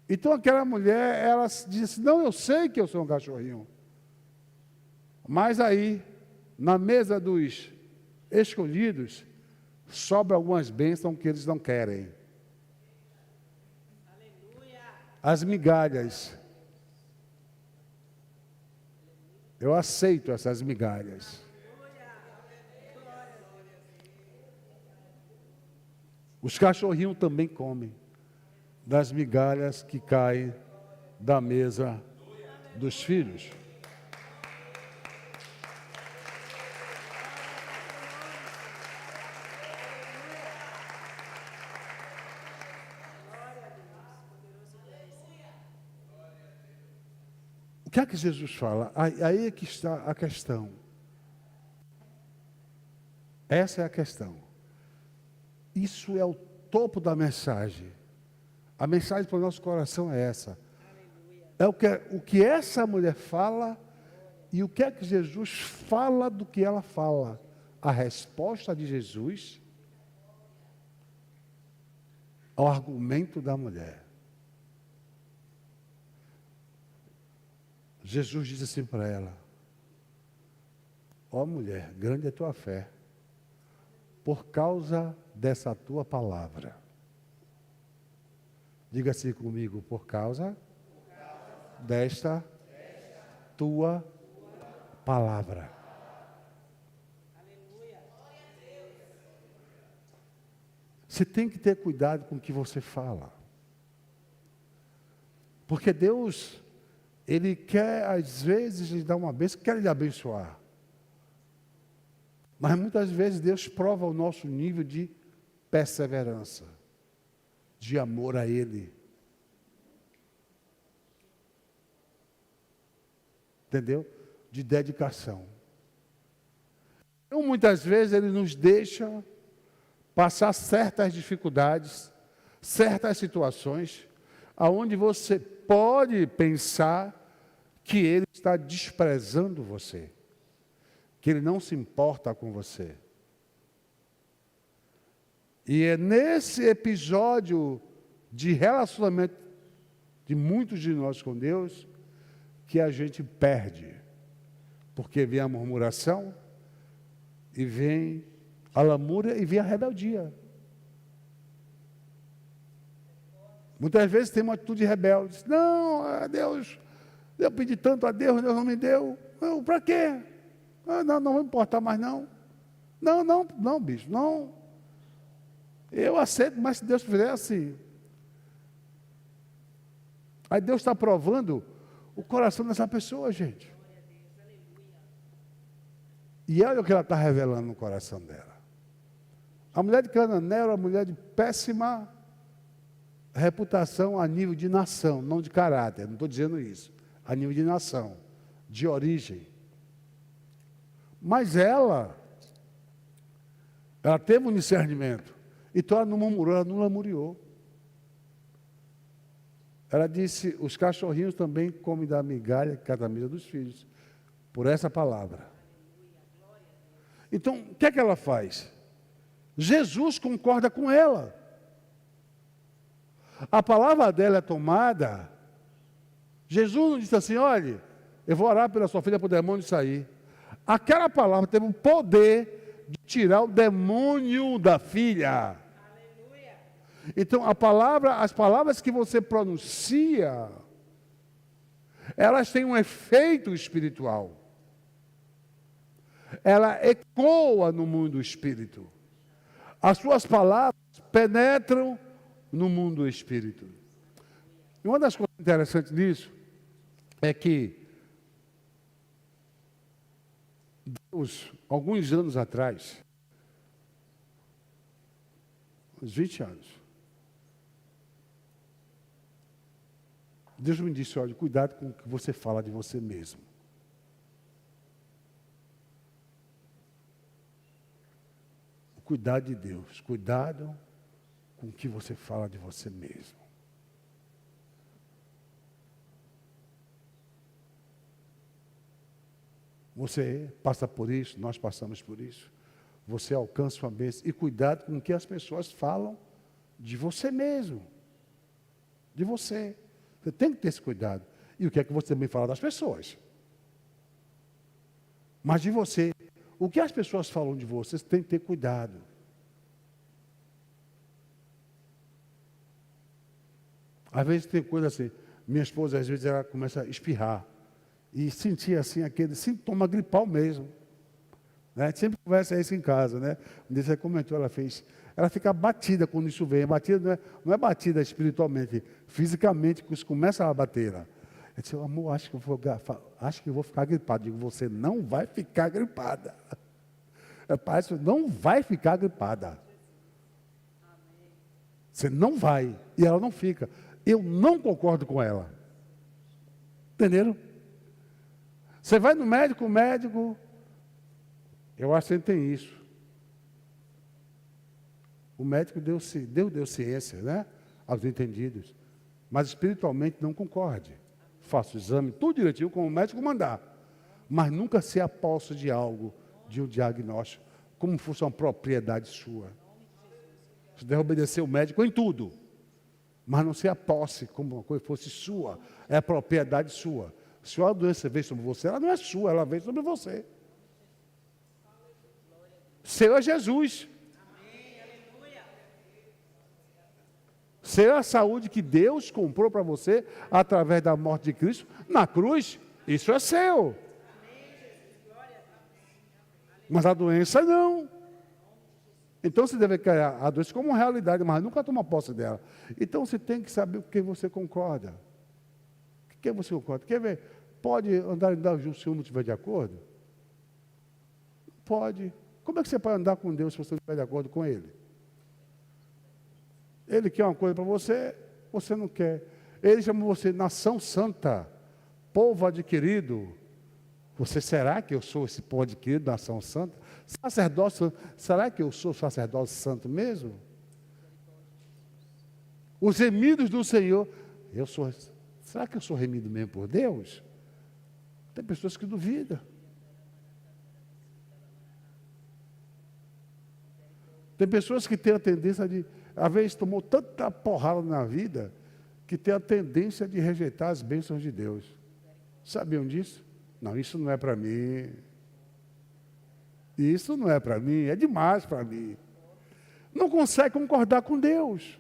Então aquela mulher, ela disse, não, eu sei que eu sou um cachorrinho. Mas aí, na mesa dos escolhidos, sobra algumas bênçãos que eles não querem. As migalhas. Eu aceito essas migalhas. Os cachorrinhos também comem das migalhas que caem da mesa dos filhos. O que é que Jesus fala? Aí é que está a questão. Essa é a questão. Isso é o topo da mensagem. A mensagem para o nosso coração é essa. É o que essa mulher fala e o que é que Jesus fala do que ela fala. A resposta de Jesus ao argumento da mulher. Jesus diz assim para ela: ó mulher, grande é a tua fé, por causa dessa tua palavra. Diga assim comigo: por causa desta tua palavra. Você tem que ter cuidado com o que você fala. Porque Deus, Ele quer, às vezes, lhe dar uma bênção, quer lhe abençoar. Mas muitas vezes Deus prova o nosso nível de perseverança, de amor a Ele. Entendeu? De dedicação. Então, muitas vezes, Ele nos deixa passar certas dificuldades, certas situações, aonde você pode pensar que Ele está desprezando você, que Ele não se importa com você. E é nesse episódio de relacionamento de muitos de nós com Deus que a gente perde, porque vem a murmuração e vem a lamúria e vem a rebeldia. Muitas vezes tem uma atitude rebelde. Não, Deus, eu pedi tanto a Deus, Deus não me deu. Para quê? Não vai importar mais não. Não, bicho, não. Eu aceito, mas se Deus fizer assim. Aí Deus está provando o coração dessa pessoa, gente. E olha o que ela está revelando no coração dela. A mulher de Canaã era uma mulher de péssima reputação a nível de nação, não de caráter, não estou dizendo isso. A nível de nação, de origem. Mas ela teve um discernimento. Então ela não murmurou, ela não lamuriou. Ela disse: os cachorrinhos também comem da migalha que cai da mesa dos filhos. Por essa palavra. Então, o que é que ela faz? Jesus concorda com ela. A palavra dela é tomada. Jesus não disse assim: olha, eu vou orar pela sua filha para o demônio sair. Aquela palavra teve o poder de tirar o demônio da filha. Aleluia. Então, as palavras que você pronuncia, elas têm um efeito espiritual. Ela ecoa no mundo do espírito. As suas palavras penetram no mundo do espírito. E uma das coisas interessantes nisso é que Deus, alguns anos atrás, uns 20 anos, Deus me disse: olha, cuidado com o que você fala de você mesmo. Cuidado de Deus, cuidado com o que você fala de você mesmo. Você passa por isso, nós passamos por isso. Você alcança uma bênção. E cuidado com o que as pessoas falam de você mesmo. De você. Você tem que ter esse cuidado. E o que é que você também fala das pessoas? Mas de você. O que as pessoas falam de você, você tem que ter cuidado. Às vezes tem coisa assim, minha esposa às vezes ela começa a espirrar. E sentir assim aquele sintoma gripal mesmo. Né? A gente sempre conversa isso em casa, né? Um dia você comentou, ela fez, ela fica batida quando isso vem. Batida não é batida espiritualmente, fisicamente, que isso começa a bater. Eu disse, amor, acho que eu vou ficar gripado. Eu digo, você não vai ficar gripada. Parece que não vai ficar gripada. Você não vai. E ela não fica. Eu não concordo com ela. Entenderam? Você vai no médico, o médico, eu acho que ele tem isso. O médico deu ciência, né? Aos entendidos. Mas espiritualmente não concorde. Faça o exame, tudo direitinho, como o médico mandar. Mas nunca se aposta de algo, de um diagnóstico, como fosse uma propriedade sua. Você deve obedecer o médico em tudo. Mas não se aposse como uma coisa fosse sua. É a propriedade sua. Se uma doença veio sobre você, ela não é sua, ela veio sobre você. Seu é Jesus. Seu é a saúde que Deus comprou para você através da morte de Cristo na cruz. Isso é seu. Mas a doença não. Então você deve criar a doença como realidade, mas nunca toma posse dela. Então você tem que saber com quem você concorda. Com quem você concorda? Quer ver? Pode andar junto se um não estiver de acordo? Pode. Como é que você pode andar com Deus se você não estiver de acordo com Ele? Ele quer uma coisa para você, você não quer. Ele chama você nação santa, povo adquirido. Você, será que eu sou esse povo adquirido, nação santa? Sacerdócio, será que eu sou sacerdócio santo mesmo? Os remidos do Senhor, será que eu sou remido mesmo por Deus? Tem pessoas que duvidam. Tem pessoas que têm a tendência de, às vezes tomou tanta porrada na vida, que tem a tendência de rejeitar as bênçãos de Deus. Sabiam disso? Não, isso não é para mim. Isso não é para mim, é demais para mim. Não consegue concordar com Deus.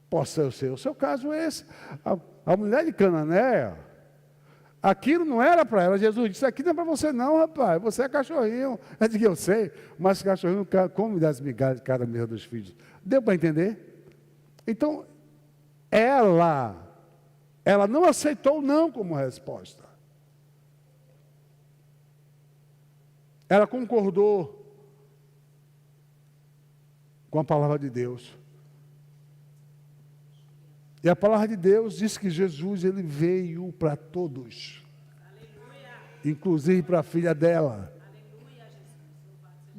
Pode ser o seu caso é esse. A mulher de Canané, aquilo não era para ela. Jesus disse, aqui não é para você não, rapaz. Você é cachorrinho. Eu disse, eu sei, mas cachorrinho come das migalhas de cada mesa dos filhos. Deu para entender? Então, ela não aceitou não como resposta. Ela concordou com a palavra de Deus. E a palavra de Deus diz que Jesus, ele veio para todos. Aleluia. Inclusive para a filha dela. Aleluia,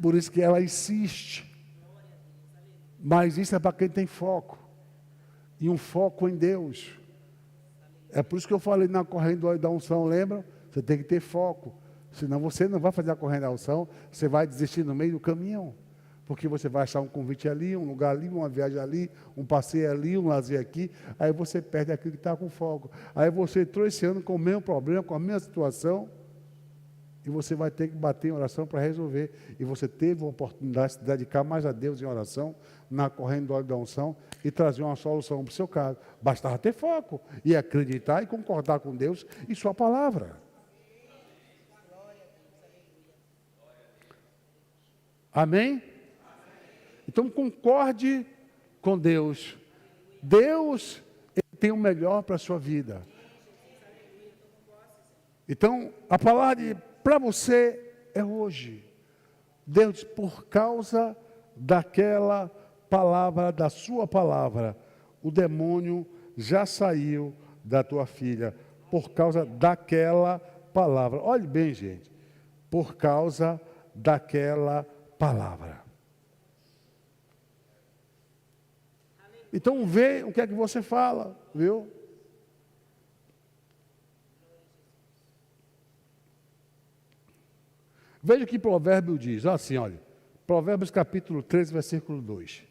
por isso que ela insiste. Mas isso é para quem tem foco. E um foco em Deus. É por isso que eu falei na corrente da unção, lembra? Você tem que ter foco. Senão você não vai fazer a corrente da unção, você vai desistir no meio do caminho. Porque você vai achar um convite ali, um lugar ali, uma viagem ali, um passeio ali, um lazer aqui, aí você perde aquilo que está com foco. Aí você entrou esse ano com o mesmo problema, com a mesma situação, e você vai ter que bater em oração para resolver. E você teve a oportunidade de se dedicar mais a Deus em oração, na corrente do óleo da unção, e trazer uma solução para o seu caso. Bastava ter foco, e acreditar e concordar com Deus e sua palavra. Amém? Então concorde com Deus. Deus, ele tem o melhor para a sua vida. Então, a palavra para você é hoje. Deus, por causa daquela palavra, da sua palavra, o demônio já saiu da tua filha. Por causa daquela palavra. Olhe bem, gente. Por causa daquela palavra. Então vê o que é que você fala, viu? Veja o que Provérbio diz, assim, olha, Provérbios capítulo 13, versículo 2.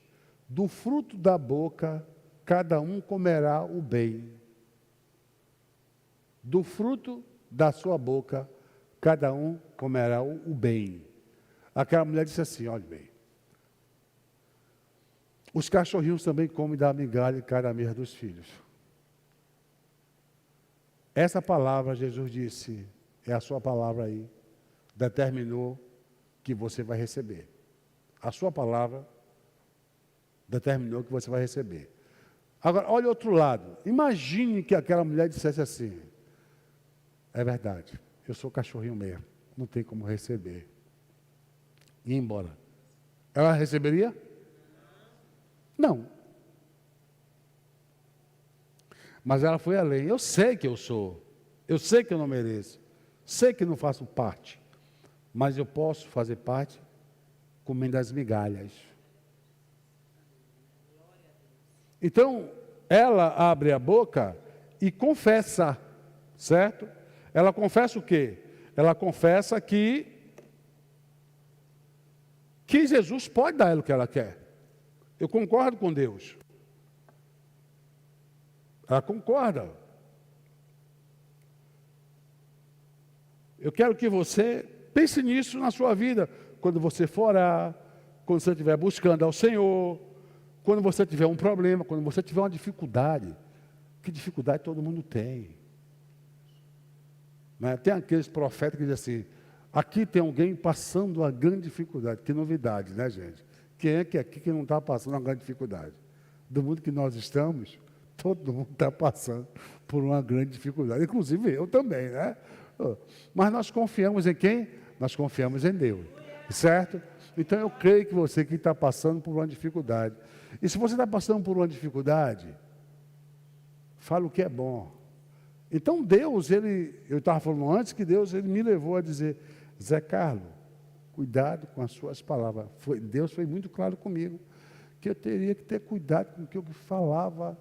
Do fruto da boca, cada um comerá o bem. Do fruto da sua boca, cada um comerá o bem. Aquela mulher disse assim, olha bem, os cachorrinhos também comem da migalha e cada mesa dos filhos. Essa palavra, Jesus disse, é a sua palavra aí, determinou que você vai receber. A sua palavra determinou que você vai receber. Agora, olha o outro lado. Imagine que aquela mulher dissesse assim: é verdade, eu sou cachorrinho mesmo, não tem como receber. E ir embora. Ela receberia? Não. Mas ela foi além. Eu sei que eu sou. Eu sei que eu não mereço. Sei que não faço parte. Mas eu posso fazer parte comendo as migalhas. Então, ela abre a boca e confessa, certo? Ela confessa o quê? Ela confessa que Jesus pode dar ela o que ela quer. Eu concordo com Deus. Ela concorda. Eu quero que você pense nisso na sua vida, quando você for orar, quando você estiver buscando ao Senhor, quando você tiver um problema, quando você tiver uma dificuldade. Que dificuldade todo mundo tem. Né? Tem aqueles profetas que dizem assim: aqui tem alguém passando uma grande dificuldade. Que novidade, né, gente? Quem é que aqui que não está passando uma grande dificuldade? Do mundo que nós estamos, todo mundo está passando por uma grande dificuldade. Inclusive eu também, né? Mas nós confiamos em quem? Nós confiamos em Deus. Certo? Então eu creio que você que está passando por uma dificuldade. E se você está passando por uma dificuldade, fala o que é bom. Então Deus, eu estava falando antes que Deus, ele me levou a dizer: Zé Carlos, cuidado com as suas palavras. Deus foi muito claro comigo, que eu teria que ter cuidado com o que eu falava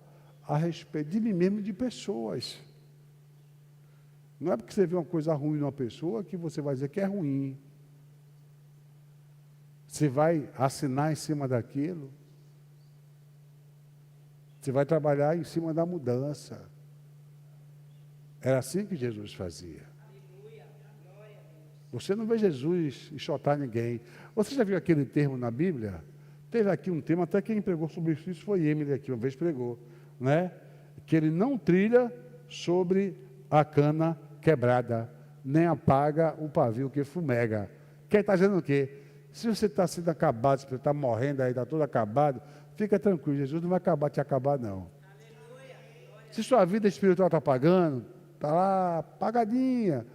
a respeito de mim mesmo e de pessoas. Não é porque você vê uma coisa ruim numa pessoa que você vai dizer que é ruim. Você vai assinar em cima daquilo. Você vai trabalhar em cima da mudança. Era assim que Jesus fazia. Você não vê Jesus enxotar ninguém. Você já viu aquele termo na Bíblia? Teve aqui um termo, até quem pregou sobre isso foi Emily aqui, uma vez pregou, né? Que ele não trilha sobre a cana quebrada, nem apaga o pavio que fumega. Quem está dizendo o quê? Se você está sendo acabado, se você está morrendo aí, está todo acabado, fica tranquilo, Jesus não vai te acabar não. Se sua vida espiritual está apagando, está lá apagadinha,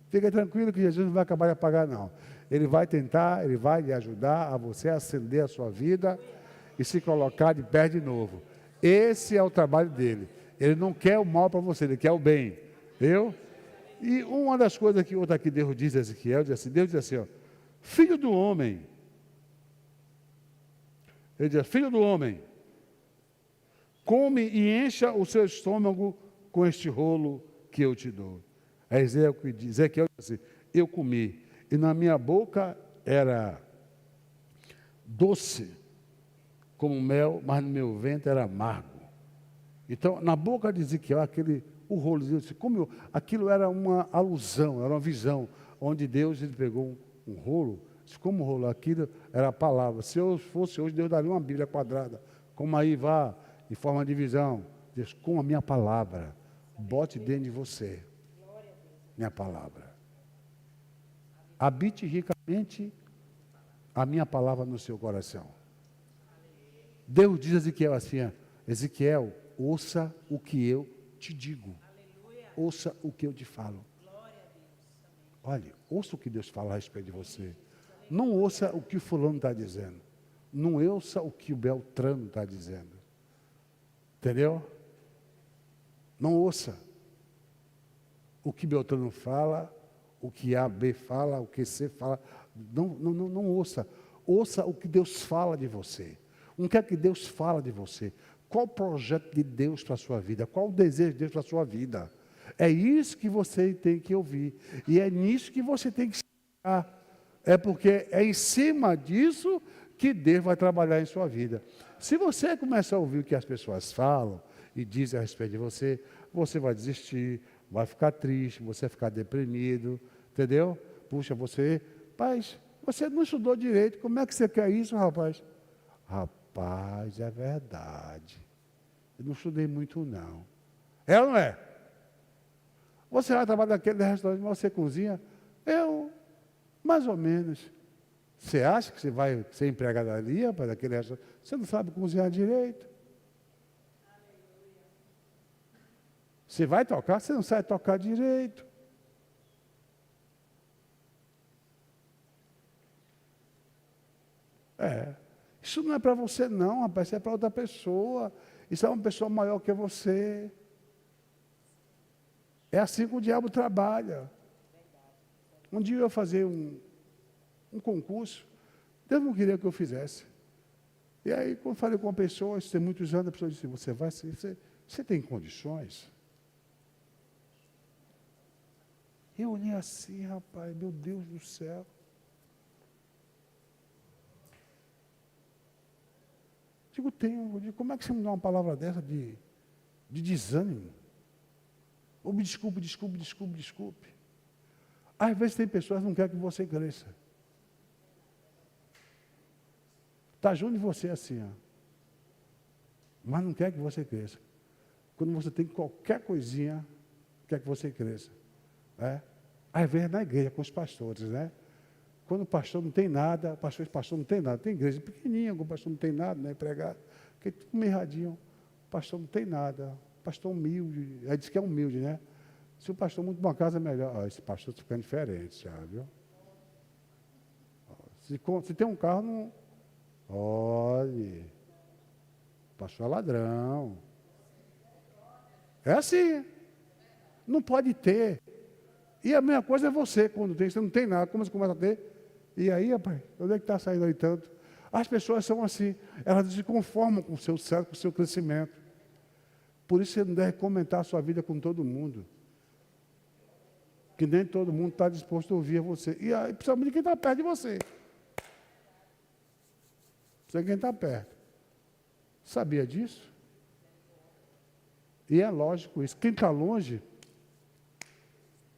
fica tranquilo que Jesus não vai acabar de apagar não. Ele vai tentar, ele vai lhe ajudar a você acender a sua vida e se colocar de pé de novo. Esse é o trabalho dele. Ele não quer o mal para você, ele quer o bem. Viu? E uma das coisas que outra aqui Deus diz a Ezequiel, Deus diz assim, ó: filho do homem. Ele diz: filho do homem, come e encha o seu estômago com este rolo que eu te dou. Aí Ezequiel diz assim: eu comi, e na minha boca era doce como mel, mas no meu ventre era amargo. Então, na boca de Ezequiel, o rolozinho, aquilo era uma alusão, era uma visão, onde Deus ele pegou um rolo, como um rolo, aquilo era a palavra. Se eu fosse hoje, Deus daria uma Bíblia quadrada, como aí vá, em forma de visão. Deus, com a minha palavra, bote dentro de você, minha palavra. Habite ricamente a minha palavra no seu coração. Deus diz a Ezequiel assim: Ezequiel, ouça o que eu te digo. Ouça o que eu te falo. Olha, ouça o que Deus fala a respeito de você. Não ouça o que o fulano está dizendo. Não ouça o que o Beltrano está dizendo. Entendeu? Não ouça o que Beltrano fala, o que A, B fala, o que C fala. Não ouça. Ouça o que Deus fala de você. O que é que Deus fala de você? Qual o projeto de Deus para a sua vida? Qual o desejo de Deus para a sua vida? É isso que você tem que ouvir. E é nisso que você tem que chegar. É porque é em cima disso que Deus vai trabalhar em sua vida. Se você começar a ouvir o que as pessoas falam e dizem a respeito de você, você vai desistir, vai ficar triste, você vai ficar deprimido, entendeu? Puxa, você não estudou direito, como é que você quer isso, rapaz? Rapaz, é verdade. Eu não estudei muito, não. É ou não é? Você vai trabalhar naquele restaurante, mas você cozinha? Eu, mais ou menos. Você acha que você vai ser empregadaria para aquele restaurante? Você não sabe cozinhar direito. Você vai tocar, você não sabe tocar direito. Isso não é para você não, rapaz, isso é para outra pessoa. Isso é uma pessoa maior que você. É assim que o diabo trabalha. Um dia eu ia fazer um concurso, Deus não queria que eu fizesse. E aí, quando eu falei com uma pessoa, isso tem muitos anos, a pessoa disse, você tem condições? Eu olhei assim, rapaz, meu Deus do céu. Digo, tenho. Digo, como é que você me dá uma palavra dessa de desânimo? Ou me desculpe. Às vezes tem pessoas que não querem que você cresça. Está junto de você assim, ó. Mas não quer que você cresça. Quando você tem qualquer coisinha, quer que você cresça. Às vezes na igreja, com os pastores, né? Quando o pastor não tem nada, pastor não tem nada. Tem igreja pequenininha, o pastor não tem nada, né? Empregado. Fiquei tudo meio erradinho. O pastor não tem nada. O pastor humilde. Aí diz que é humilde, né? Se o pastor muito bom casa é melhor. Esse pastor está ficando diferente, já, viu? Se tem um carro, não. Olhe. O pastor é ladrão. É assim. Não pode ter. E a mesma coisa é você, quando tem, você não tem nada, como você começa a ter? E aí, rapaz, onde é que está saindo aí tanto? As pessoas são assim, elas se conformam com o seu cérebro, com o seu crescimento. Por isso você não deve comentar a sua vida com todo mundo. Que nem todo mundo está disposto a ouvir você. E aí, principalmente quem está perto de você. Você quem está perto. Sabia disso? E é lógico isso. Quem está longe,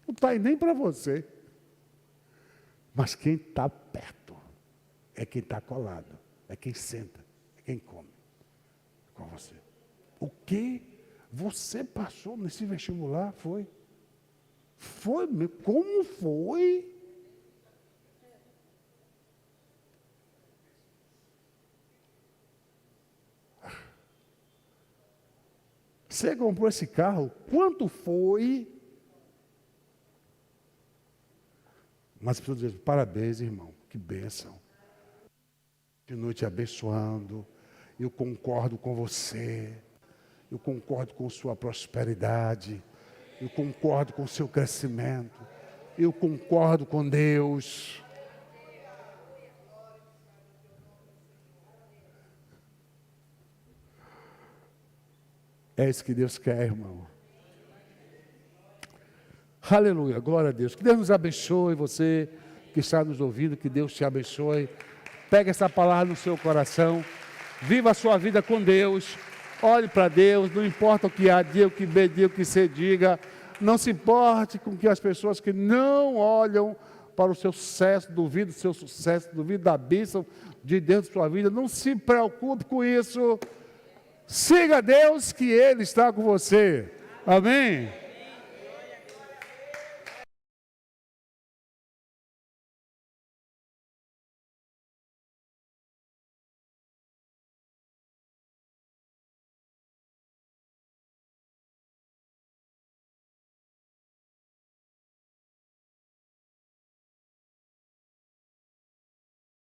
não está aí nem para você. Mas quem está perto é quem está colado, é quem senta, é quem come com você. O que você passou nesse vestibular foi? Foi, como foi? Você comprou esse carro, quanto foi? Mas preciso dizer, parabéns, irmão, que bênção. Continue te abençoando. Eu concordo com você. Eu concordo com sua prosperidade. Eu concordo com o seu crescimento. Eu concordo com Deus. É isso que Deus quer, irmão. Aleluia, glória a Deus. Que Deus nos abençoe, você que está nos ouvindo, que Deus te abençoe. Pegue essa palavra no seu coração. Viva a sua vida com Deus. Olhe para Deus, não importa o que A diga, o que B diga, o que C diga. Não se importe com que as pessoas que não olham para o seu sucesso, duvidam do seu sucesso, duvidam da bênção de Deus na sua vida. Não se preocupe com isso. Siga Deus, que Ele está com você. Amém?